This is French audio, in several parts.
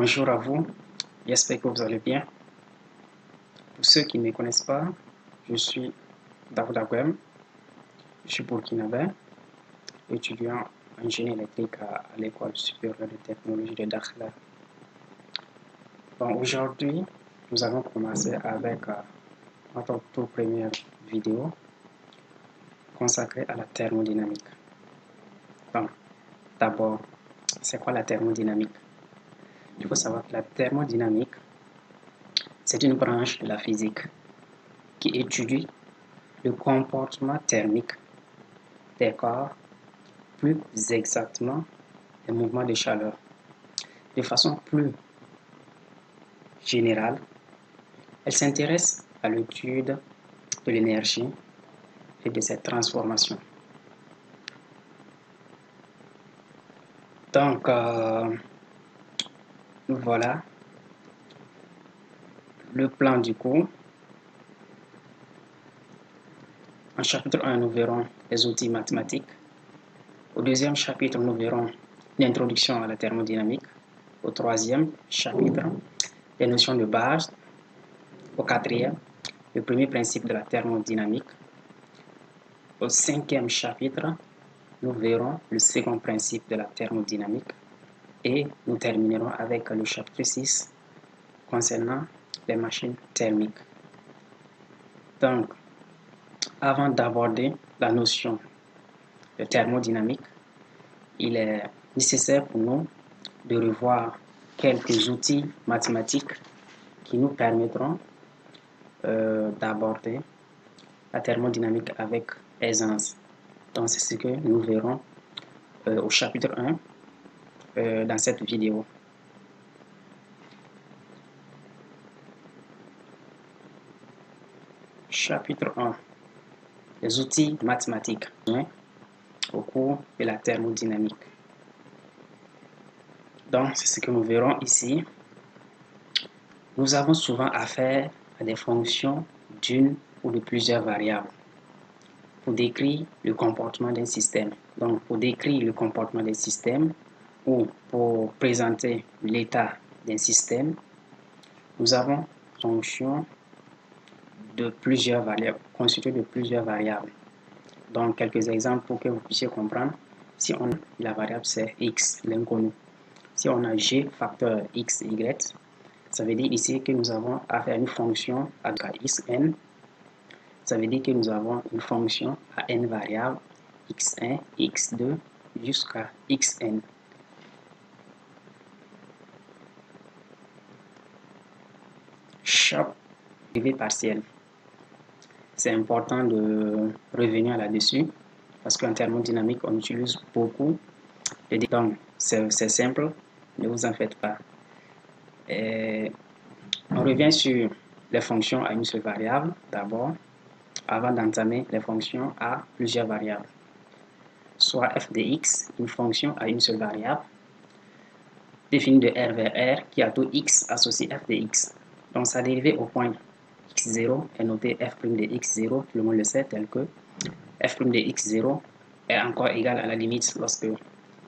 Bonjour à vous, j'espère que vous allez bien. Pour ceux qui ne me connaissent pas, je suis Daouda Gwem, je suis burkinabé, étudiant en génie électrique à l'école supérieure de technologie de Dakhla. Bon, aujourd'hui, nous allons commencer avec notre toute première vidéo consacrée à la thermodynamique. Donc, d'abord, c'est quoi la thermodynamique? Il faut savoir que la thermodynamique, c'est une branche de la physique qui étudie le comportement thermique des corps, plus exactement les mouvements de chaleur. De façon plus générale, elle s'intéresse à l'étude de l'énergie et de ses transformations. Donc, voilà le plan du cours. En chapitre 1, nous verrons les outils mathématiques. Au deuxième chapitre, nous verrons l'introduction à la thermodynamique. Au troisième chapitre, les notions de base. Au quatrième, le premier principe de la thermodynamique. Au cinquième chapitre, nous verrons le second principe de la thermodynamique et nous terminerons avec le chapitre 6 concernant les machines thermiques. Donc, avant d'aborder la notion de thermodynamique, il est nécessaire pour nous de revoir quelques outils mathématiques qui nous permettront d'aborder la thermodynamique avec aisance. Donc, c'est ce que nous verrons au chapitre 1 dans cette vidéo. Chapitre 1. Les outils mathématiques au cours de la thermodynamique. Donc, c'est ce que nous verrons ici. Nous avons souvent affaire à des fonctions d'une ou de plusieurs variables pour décrire le comportement d'un système. Donc, pour décrire le comportement d'un système ou pour présenter l'état d'un système, nous avons une fonction de plusieurs variables, constituée de plusieurs variables. Donc, quelques exemples pour que vous puissiez comprendre. Si on a la variable c'est x, l'inconnu. Si on a g facteur x, y, ça veut dire ici que nous avons affaire à une fonction à xn. Ça veut dire que nous avons une fonction à n variables, x1, x2, jusqu'à xn. Chaque dérivée partielle. C'est important de revenir là-dessus parce qu'en thermodynamique, on utilise beaucoup les dictons. C'est simple, ne vous en faites pas. On revient sur les fonctions à une seule variable d'abord, avant d'entamer les fonctions à plusieurs variables. Soit f de x, une fonction à une seule variable, définie de R vers R, qui a tout x associé f de x. Donc sa dérivée au point x0 est notée f' de x0, tout le monde le sait, tel que f' de x0 est encore égal à la limite lorsque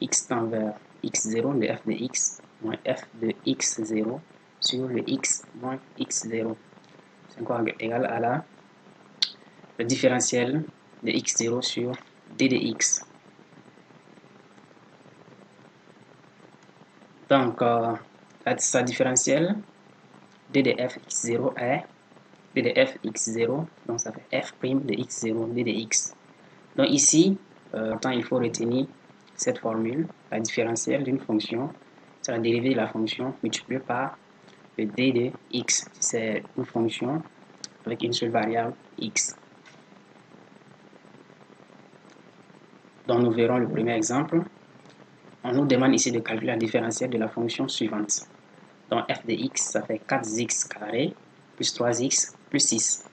x tend vers x0 de f de x moins f de x0 sur le x moins x0. C'est encore égal à le différentiel de x0 sur d de x. Donc, sa différentielle d de f x0 est d de f x0, donc ça fait f' de x0 d de x. Donc ici, il faut retenir cette formule, la différentielle d'une fonction, c'est la dérivée de la fonction multipliée par le d de x. C'est une fonction avec une seule variable x. Donc nous verrons le premier exemple. On nous demande ici de calculer la différentielle de la fonction suivante. Donc f de x, ça fait 4x carré plus 3x plus 6.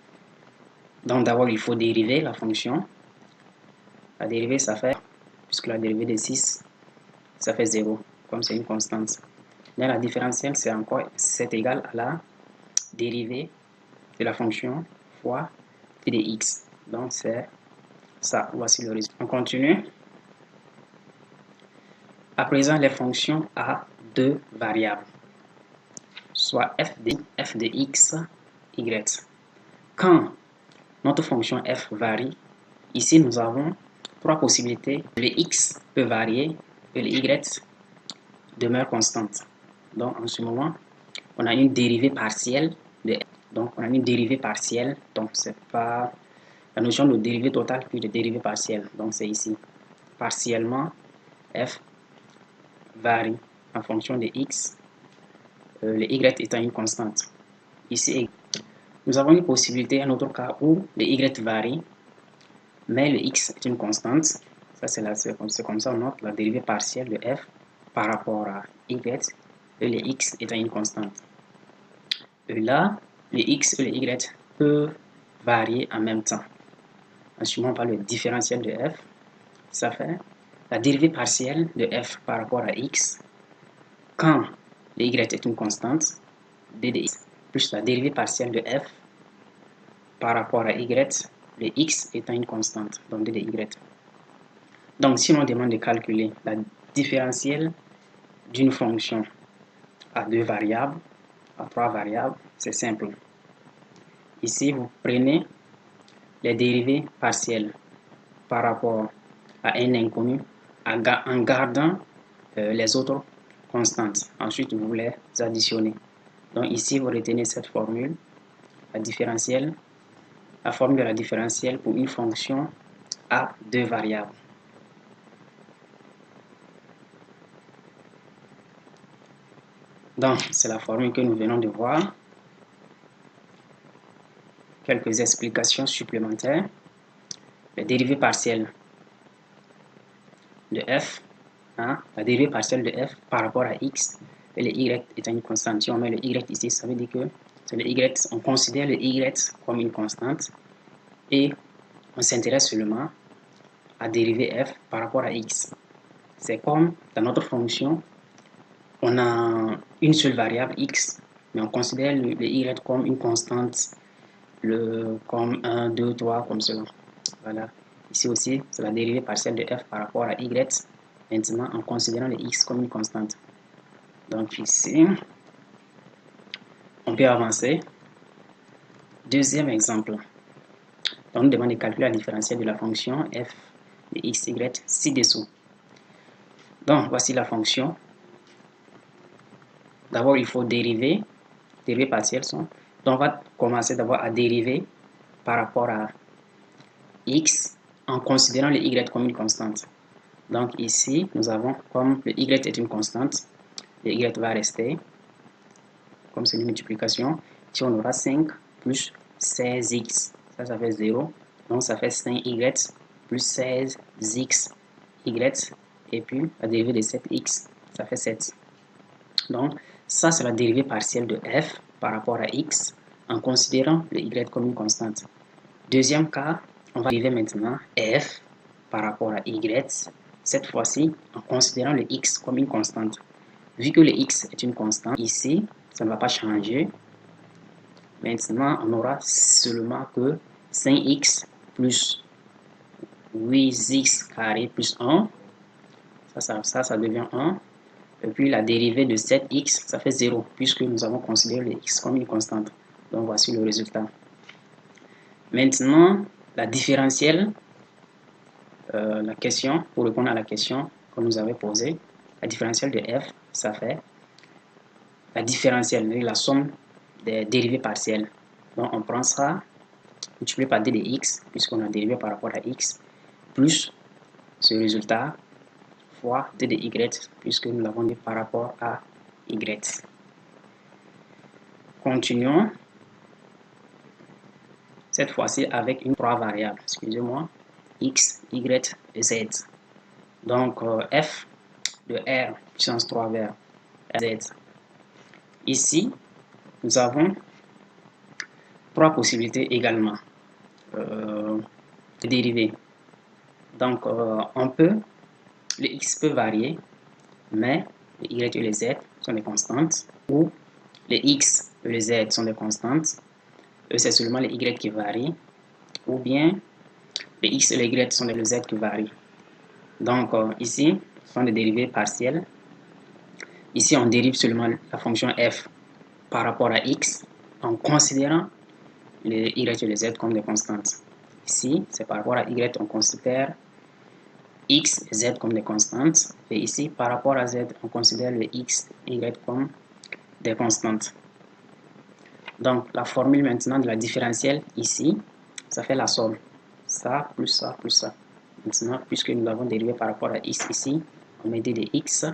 Donc d'abord, il faut dériver la fonction. La dérivée, ça fait, puisque la dérivée de 6, ça fait 0, comme c'est une constante. Mais la différentielle, c'est égal à la dérivée de la fonction fois p de x. Donc c'est ça, voici le résultat. On continue. À présent, les fonctions à deux variables. soit f de x, y. Quand notre fonction f varie, ici nous avons trois possibilités. Le x peut varier et le y demeure constante. Donc en ce moment, on a une dérivée partielle de f. Donc on a une dérivée partielle, donc c'est pas la notion de dérivée totale puis de dérivée partielle. Donc c'est ici. Partiellement, f varie en fonction de x, le y étant une constante. Ici, nous avons une possibilité, un autre cas où le y varie, mais le x est une constante. Ça, c'est comme ça on note la dérivée partielle de f par rapport à y, et le x étant une constante. Et là, le x et le y peuvent varier en même temps. Assumons par le différentiel de f, ça fait la dérivée partielle de f par rapport à x quand le y est une constante, d de x, plus la dérivée partielle de f par rapport à y, le x étant une constante, donc d de y. Donc, si on demande de calculer la différentielle d'une fonction à deux variables, à trois variables, c'est simple. Ici, vous prenez les dérivées partielles par rapport à un inconnu en gardant les autres constantes. Ensuite, vous les additionnez. Donc ici, vous retenez cette formule, la formule de la différentielle pour une fonction à deux variables. Donc, c'est la formule que nous venons de voir. Quelques explications supplémentaires. Les dérivées partielles de f, la dérivée partielle de f par rapport à x, et le y étant une constante. Si on met le y ici, ça veut dire que c'est le y, on considère le y comme une constante et on s'intéresse seulement à dériver f par rapport à x. C'est comme dans notre fonction, on a une seule variable x, mais on considère le y comme une constante, comme 1, 2, 3, comme cela. Voilà. Ici aussi, c'est la dérivée partielle de f par rapport à y, maintenant en considérant le x comme une constante. Donc ici, on peut avancer. Deuxième exemple. Donc, on nous demande de calculer la différentielle de la fonction f de x, y ci-dessous. Donc, voici la fonction. D'abord, il faut dériver. Dérivées partielles sont. Donc, on va commencer d'abord à dériver par rapport à x en considérant le y comme une constante. Donc, ici, nous avons comme le y est une constante, le y va rester comme c'est une multiplication. Ici, on aura 5 plus 16x. Ça fait 0. Donc, ça fait 5y plus 16x, y. Et puis, la dérivée de 7x, ça fait 7. Donc, ça, c'est la dérivée partielle de f par rapport à x en considérant le y comme une constante. Deuxième cas, on va dériver maintenant f par rapport à y, cette fois-ci en considérant le x comme une constante. Vu que le x est une constante, ici, ça ne va pas changer. Maintenant, on aura seulement que 5x plus 8x carré plus 1. Ça devient 1. Et puis la dérivée de 7x, ça fait 0, puisque nous avons considéré le x comme une constante. Donc voici le résultat. Maintenant, la différentielle, la question, pour répondre à la question qu'on nous avait posée, la différentielle de f, ça fait la différentielle, la somme des dérivées partielles. Donc on prend ça, multiplié par d de x, puisqu'on a dérivé par rapport à x, plus ce résultat fois d de y, puisque nous l'avons dit par rapport à y. Continuons, cette fois-ci avec une trois variables, excusez-moi, x, y et z. Donc f de r puissance 3 vers z. Ici, nous avons trois possibilités également de dériver. Donc, le x peut varier, mais le y et le z sont des constantes, ou les x et le z sont des constantes, c'est seulement le y qui varie, ou bien les x et les y sont les z qui varient. Donc, ici, ce sont des dérivées partielles. Ici, on dérive seulement la fonction f par rapport à x en considérant le y et le z comme des constantes. Ici, c'est par rapport à y, on considère x et z comme des constantes. Et ici, par rapport à z, on considère le x et y comme des constantes. Donc, la formule maintenant de la différentielle ici, ça fait la somme. Ça, plus ça, plus ça. Maintenant, puisque nous l'avons dérivé par rapport à x ici, on met d de x.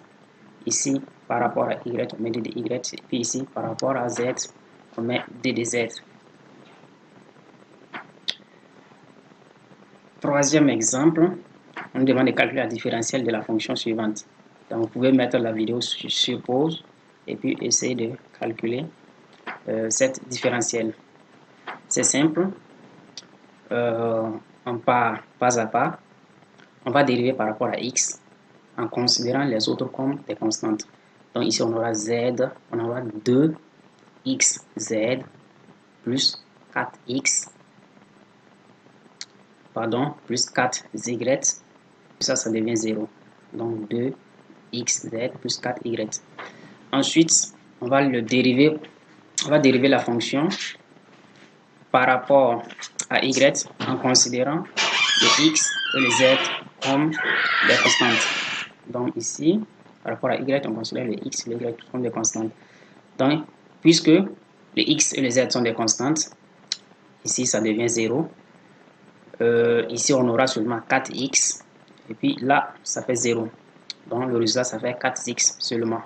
Ici, par rapport à y, on met d de y. Et puis ici, par rapport à z, on met d de z. Troisième exemple, on nous demande de calculer la différentielle de la fonction suivante. Donc, vous pouvez mettre la vidéo sur pause et puis essayer de calculer cette différentielle. C'est simple. On part pas à pas. On va dériver par rapport à x en considérant les autres comme des constantes. Donc ici, on aura z, on aura 2xz plus 4x, pardon, plus 4y. Ça devient 0. Donc 2xz plus 4y. Ensuite, on va dériver la fonction par rapport à y en considérant le x et le z comme des constantes. Donc ici, par rapport à y, on considère le x et le y comme des constantes. Donc, puisque le x et le z sont des constantes, ici ça devient 0. Ici on aura seulement 4x, et puis là ça fait 0. Donc le résultat ça fait 4x seulement.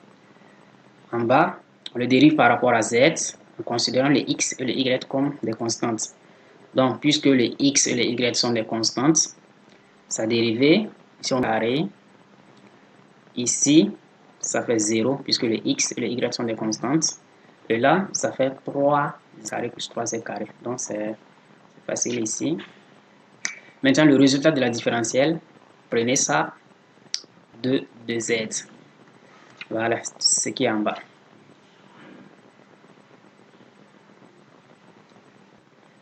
En bas, on le dérive par rapport à z, en considérant les x et les y comme des constantes. Donc, puisque les x et les y sont des constantes, sa dérivée, ici on carré, ici ça fait 0, puisque les x et les y sont des constantes. Et là, ça fait 3 carré plus 3z carré. Donc, c'est facile ici. Maintenant, le résultat de la différentielle, prenez ça de 2z. Voilà, ce qui est en bas.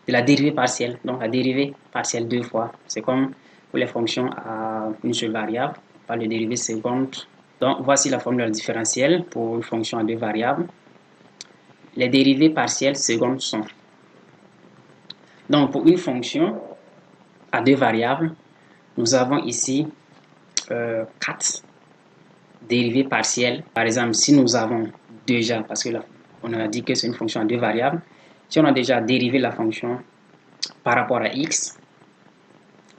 De la dérivée partielle. Donc, la dérivée partielle 2 fois. C'est comme pour les fonctions à une seule variable. On parle de dérivée seconde. Donc, voici la formule différentielle pour une fonction à 2 variables. Les dérivées partielles secondes sont. Donc, pour une fonction à 2 variables, nous avons ici 4 dérivées partielles. Par exemple, si nous avons déjà, parce que là, on a dit que c'est une fonction à 2 variables, si on a déjà dérivé la fonction par rapport à x,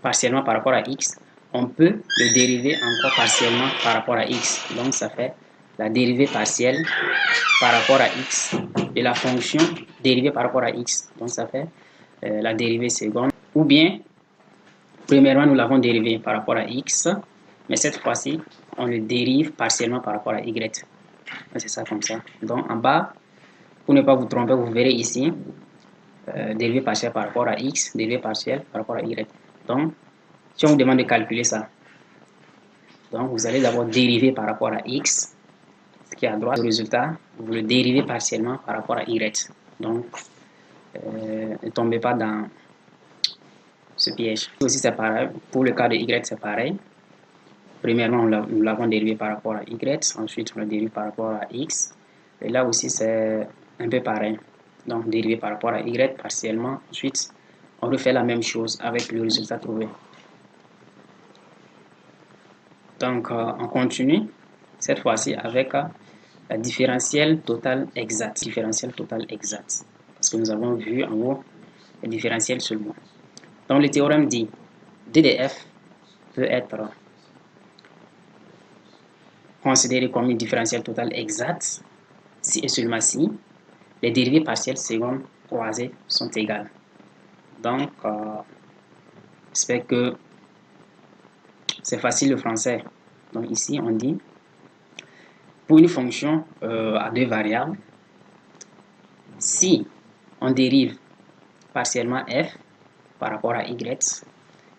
partiellement par rapport à x, on peut le dériver encore partiellement par rapport à x. Donc, ça fait la dérivée partielle par rapport à x de la fonction dérivée par rapport à x. Donc, ça fait la dérivée seconde. Ou bien, premièrement, nous l'avons dérivé par rapport à x, mais cette fois-ci, on le dérive partiellement par rapport à y. C'est ça comme ça. Donc, en bas, pour ne pas vous tromper, vous verrez ici, dérivé partiel par rapport à x, dérivé partiel par rapport à y. Donc, si on vous demande de calculer ça, donc vous allez d'abord dériver par rapport à x, ce qui est à droite. Le résultat, vous le dérivez partiellement par rapport à y. Donc, ne tombez pas dans ce piège. Aussi, c'est pareil. Pour le cas de y, c'est pareil. Premièrement, nous l'avons dérivé par rapport à y. Ensuite, on le dérive par rapport à x. Et là aussi, c'est un peu pareil. Donc, dérivé par rapport à y partiellement. Ensuite, on refait la même chose avec le résultat trouvé. Donc, on continue cette fois-ci avec la différentielle totale exacte. Différentielle totale exacte. Parce que nous avons vu en haut le différentiel seulement. Donc, le théorème dit d de f peut être considéré comme une différentielle totale exacte si et seulement si les dérivées partielles secondes croisées sont égales. Donc, j'espère que c'est facile le français. Donc ici, on dit, pour une fonction à 2 variables, si on dérive partiellement f par rapport à y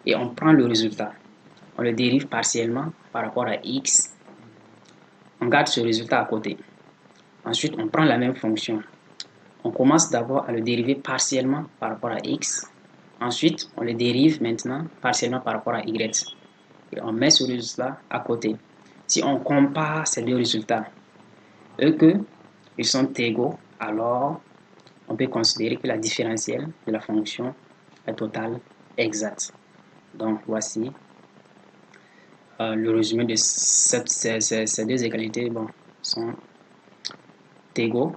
et on prend le résultat, on le dérive partiellement par rapport à x, on garde ce résultat à côté. Ensuite, on prend la même fonction. On commence d'abord à le dériver partiellement par rapport à x. Ensuite, on le dérive maintenant partiellement par rapport à y. Et on met ce résultat à côté. Si on compare ces deux résultats, eux ils sont égaux, alors on peut considérer que la différentielle de la fonction est totale exacte. Donc voici le résumé de ces deux égalités sont égaux.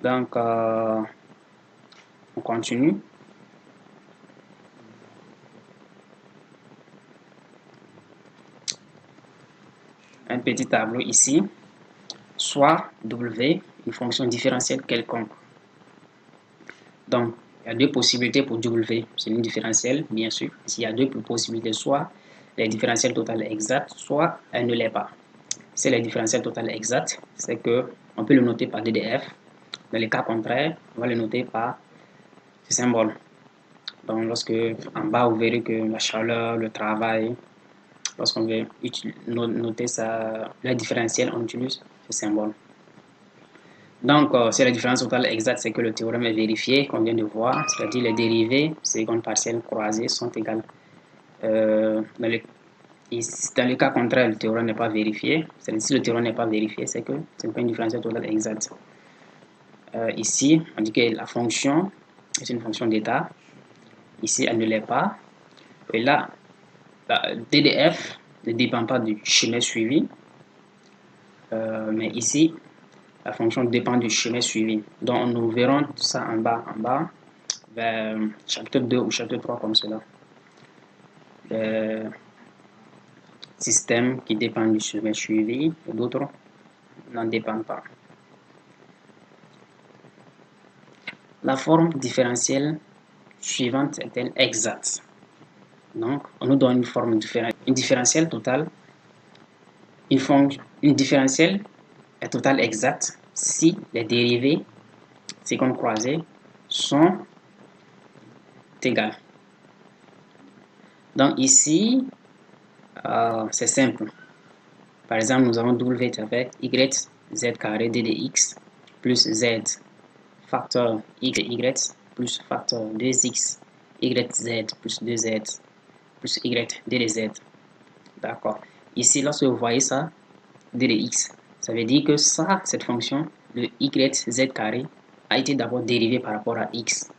Donc on continue. Un petit tableau ici. Soit W, une fonction différentielle quelconque. Donc, il y a deux possibilités pour W. C'est une différentielle, bien sûr. Ici, il y a deux possibilités. Soit les différentielles totales exactes, soit elle ne l'est pas. Si les différentielles totales exactes, c'est que on peut le noter par DDF. Dans les cas contraires, on va le noter par ce symbole. Donc, lorsque en bas, vous verrez que la chaleur, le travail, lorsqu'on veut noter la différentielle, on utilise ce symbole. Donc, si la différence totale exacte, c'est que le théorème est vérifié, qu'on vient de voir, c'est-à-dire les dérivées secondes partielles croisées sont égales. Dans le cas contraire, le théorème n'est pas vérifié. C'est-à-dire si le théorème n'est pas vérifié, c'est que ce n'est pas une différentielle totale exacte. Ici, on dit que la fonction est une fonction d'état. Ici, elle ne l'est pas. Et là, la DDF ne dépend pas du chemin suivi. Mais ici, la fonction dépend du chemin suivi. Donc, nous verrons tout ça en bas, vers chapitre 2 ou chapitre 3 comme cela. Les systèmes qui dépendent du chemin suivi et d'autres n'en dépendent pas. La forme différentielle suivante est-elle exacte? Donc, on nous donne une forme différentielle totale. Une différentielle est totale exacte si les dérivées secondes croisées sont égales. Donc ici, c'est simple. Par exemple, nous avons W avec y z carré d de x plus z facteur x y plus facteur 2x yz plus 2z plus y d de z. D'accord. Ici, lorsque vous voyez ça, d de x, ça veut dire que ça, cette fonction, le yz carré, a été d'abord dérivé par rapport à x.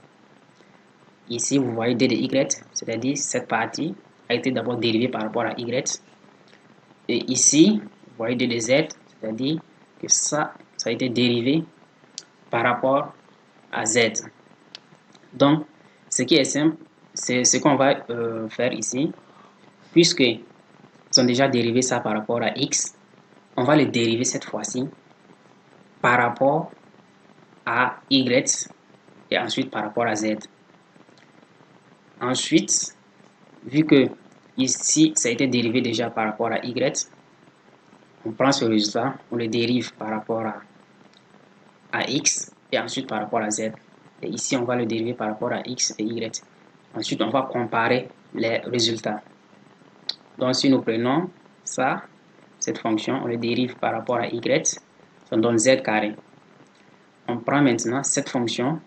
Ici, vous voyez d de y, c'est-à-dire cette partie a été d'abord dérivée par rapport à y. Et ici, vous voyez d de z, c'est-à-dire que ça a été dérivé par rapport à z. Donc, ce qui est simple, c'est ce qu'on va faire ici. Puisque ils ont déjà dérivé ça par rapport à x, on va le dériver cette fois-ci par rapport à y et ensuite par rapport à z. Ensuite, vu que ici, ça a été dérivé déjà par rapport à y, on prend ce résultat, on le dérive par rapport à x et ensuite par rapport à z. Et ici, on va le dériver par rapport à x et y. Ensuite, on va comparer les résultats. Donc, si nous prenons ça, cette fonction, on le dérive par rapport à y, ça donne z carré. On prend maintenant cette fonction,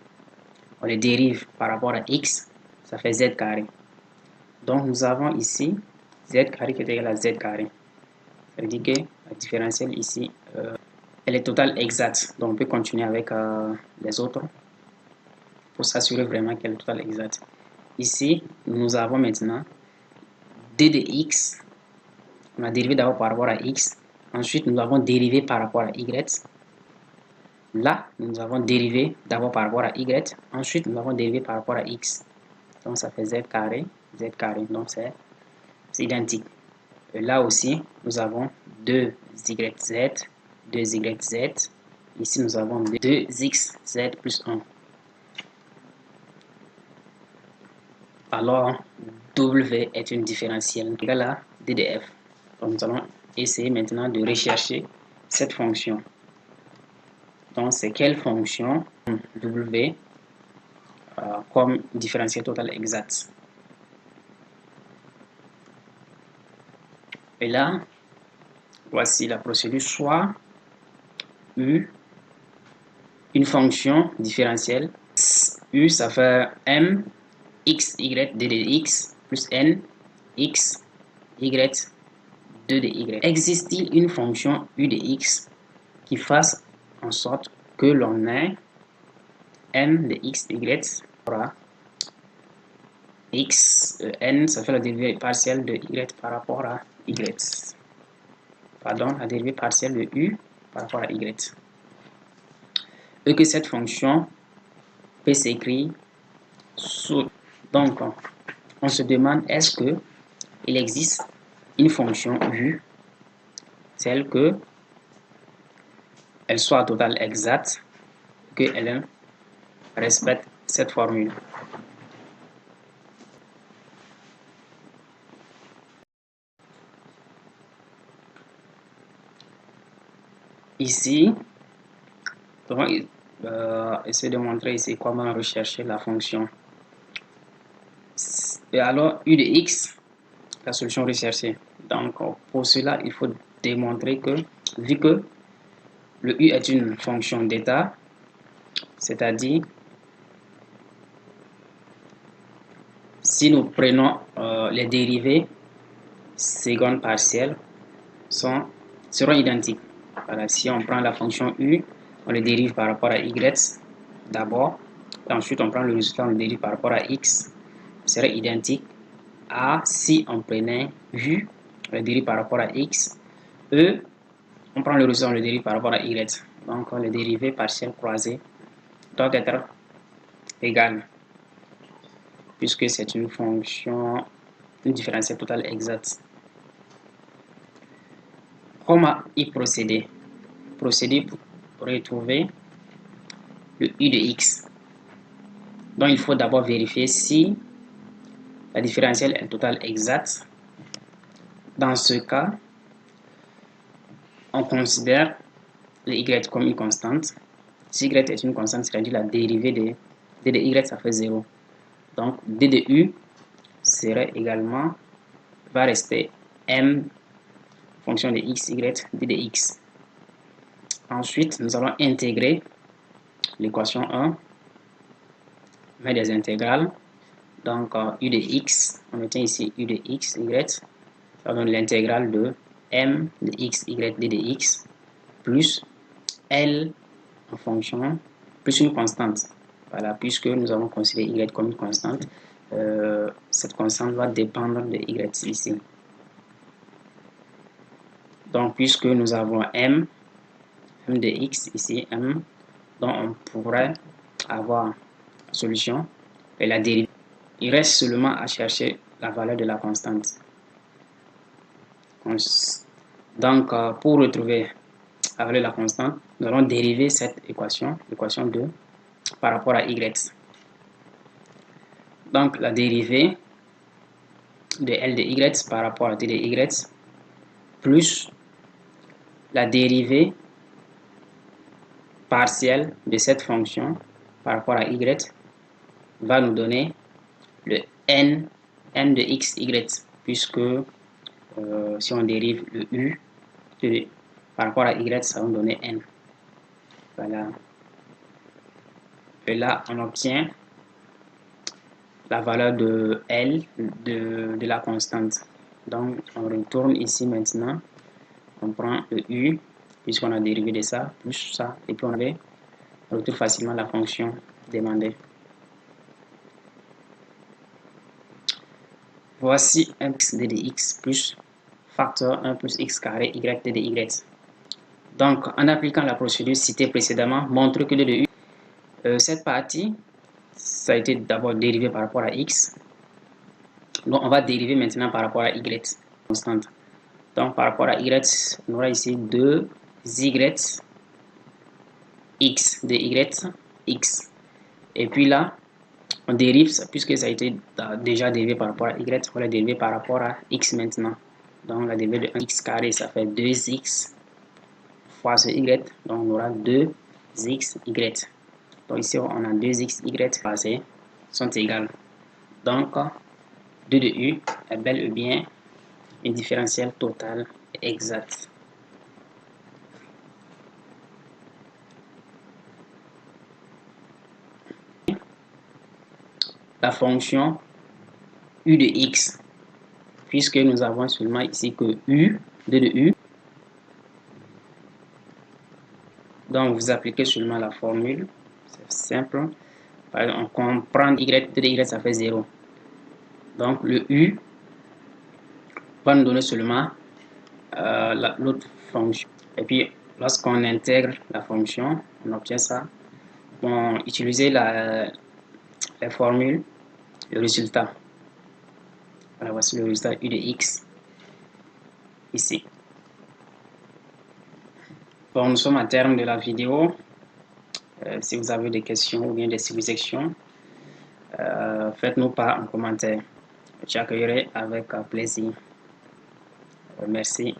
on le dérive par rapport à x, ça fait z carré. Donc, nous avons ici z carré qui est égal à z carré. Ça veut dire que la différentielle ici, elle est totale exacte. Donc, on peut continuer avec les autres pour s'assurer vraiment qu'elle est totale exacte. Ici, nous avons maintenant d de x. On a dérivé d'abord par rapport à x. Ensuite, nous avons dérivé par rapport à y. Là, nous avons dérivé d'abord par rapport à y. Ensuite, nous avons dérivé par rapport à x. Donc, ça fait z carré. Donc, c'est identique. Et là aussi, nous avons 2yz, 2yz. Ici, nous avons 2xz plus 1. Alors, W est une différentielle égale à DDF. Donc, nous allons essayer maintenant de rechercher cette fonction. Donc, c'est quelle fonction W comme différentielle totale exacte. Et là, voici la procédure. Soit U, une fonction différentielle. U, ça fait M, x, y, d de x, plus n, x, y, 2 de y. Existe-t-il une fonction u de x qui fasse en sorte que l'on ait n de x de y à x, n, ça fait la dérivée partielle de y par rapport à y. Pardon, la dérivée partielle de u par rapport à y. Et que cette fonction peut s'écrire sous. Donc, on se demande est-ce que il existe une fonction u telle que elle soit totale exacte, qu'elle respecte cette formule. Ici, on va essayer de montrer ici comment rechercher la fonction. Et alors, u de x, la solution recherchée. Donc, pour cela, il faut démontrer que, vu que le u est une fonction d'état, c'est-à-dire, si nous prenons les dérivées secondes partielles, seront identiques. Voilà, si on prend la fonction u, on le dérive par rapport à y d'abord, ensuite on prend le résultat, on le dérive par rapport à x, serait identique à si on prenait u, on le dérive par rapport à x, e, on prend le résultat, on le dérive par rapport à y. Donc les dérivées partielles croisées doivent être égales, puisque c'est une fonction, une différentielle totale exacte. Comment y procéder? Procéder pour retrouver le u de x. Donc il faut d'abord vérifier si la différentielle est totale exacte. Dans ce cas, on considère le y comme une constante. Si y est une constante, c'est-à-dire la dérivée de d de y, ça fait 0. Donc d de u serait également, va rester m fonction de x, y, d de x. Ensuite, nous allons intégrer l'équation 1, on met des intégrales. Donc u de x, on obtient ici u de x, y, ça donne l'intégrale de m de x, y, d de x, plus L en fonction, plus une constante. Voilà, puisque nous avons considéré y comme une constante, cette constante va dépendre de y ici. Donc, puisque nous avons m de x ici, m, donc on pourrait avoir la solution et la dérivée. Il reste seulement à chercher la valeur de la constante. Donc, pour retrouver la valeur de la constante, nous allons dériver cette équation, l'équation 2, par rapport à y. Donc, la dérivée de L de y par rapport à t de y, plus la dérivée partielle de cette fonction par rapport à y, va nous donner le n de x, y, puisque si on dérive le u par rapport à y, ça va nous donner n. Voilà. Et là, on obtient la valeur de L de la constante. Donc, on retourne ici maintenant. On prend le u, puisqu'on a dérivé de ça, plus ça, et puis on retrouve facilement la fonction demandée. Voici un x d de x plus facteur 1 plus x carré y d de y. Donc, en appliquant la procédure citée précédemment, montre que d de u, cette partie, ça a été d'abord dérivé par rapport à x. Donc, on va dériver maintenant par rapport à y, constante. Donc, par rapport à y, on aura ici 2 y x de y x. Et puis là, on dérive, puisque ça a été déjà dérivé par rapport à y, on va la dériver par rapport à x maintenant. Donc, la dérivée de 1x carré, ça fait 2x fois ce y. Donc, on aura 2xy. Donc, ici, on a 2xy passés sont égales. Donc, 2 de u est bel et bien une différentielle totale exacte. La fonction u de x, puisque nous avons seulement ici que u, 2 de u. Donc, vous appliquez seulement la formule. C'est simple. Par exemple, on prend y, 2y, ça fait 0. Donc, le u va nous donner seulement l'autre fonction. Et puis, lorsqu'on intègre la fonction, on obtient ça. Bon, utiliser la formule, le résultat. Voilà, voici le résultat u de x ici. Bon, nous sommes à terme de la vidéo. Si vous avez des questions ou bien des suggestions, faites-nous part en commentaire. J'accueillerai avec plaisir. Merci.